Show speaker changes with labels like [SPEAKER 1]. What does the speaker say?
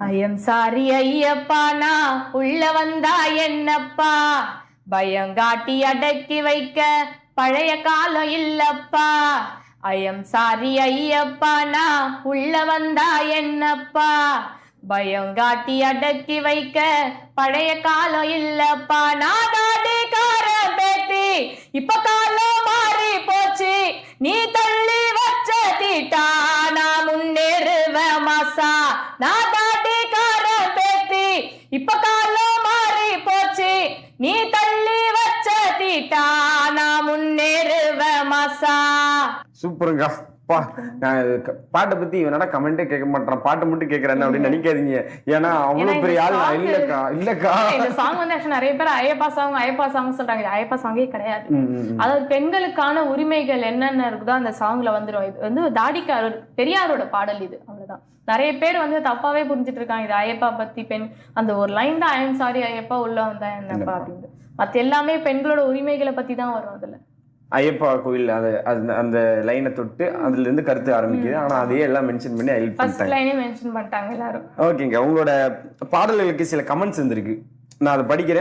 [SPEAKER 1] ஐயம் sorry Ayyappa நான் உள்ள வந்தா என்னப்பா பயங்காட்டி அடக்கி வைக்க பழைய காலம் இல்லப்பா ஐயம் சாரி ஐயப்பா நான் உள்ள வந்தா என்னப்பா பயங்காட்டி அடக்கி வைக்க பழைய காலம் இல்லப்பா நாடாடிக்கார பேத்தி இப்ப காலம் மாறி போச்சு நீ தள்ளி வச்ச தீட்டா நான் முன்னேறுவ மாசா நாடாடிக்கார பேத்தி இப்ப காலம் மாறி போச்சு நீ தள்ளி வச்ச தீட்டா நான் முன்னேறுவ மாசா.
[SPEAKER 2] சூப்பருங்க. நான் பாட்டை பத்தி இவனடா கமெண்டே கேட்க மாட்டான், பாட்டு மட்டும் கேட்கறேன் அப்படின்னு நினைக்காதீங்க. ஏன்னா அவ்வளவு பெரிய ஆள் இல்லக்கா.
[SPEAKER 1] இந்த சாங் வந்து ஆக்சுவலா நிறைய பேர் ஐயப்பா சாங் சொல்றாங்க. இது ஐயப்பா சாங்கே கிடையாது. அதாவது பெண்களுக்கான உரிமைகள் என்னென்ன இருக்குதோ அந்த சாங்ல வந்துடும். இது வந்து தாடிக்காரர் பெரியாரோட பாடல் இது, அவ்வளவுதான். நிறைய பேர் வந்து தப்பாவே புரிஞ்சுட்டு இருக்காங்க இது ஐயப்பா பத்தி. பெண் அந்த ஒரு லைன் தான் ஐயம் சாரி ஐயப்பா உள்ள வந்தா என்னப்பா அப்படின்னு. மத்த எல்லாமே பெண்களோட உரிமைகளை பத்தி தான் வரும் அதுல.
[SPEAKER 2] ஐயப்பா கோயில் அந்த லைனை தொட்டு அதுல இருந்து கருத்து ஆரம்பிக்குது. ஆனா அதையே எல்லாம் மென்ஷன் பண்ணி
[SPEAKER 1] மென்ஷன் பண்ணிட்டாங்க எல்லாரும்.
[SPEAKER 2] ஓகேங்க. உங்களோட பாடல்களுக்கு சில கமெண்ட்ஸ் இருந்திருக்கு, நான் அதை படிக்கிறேன்.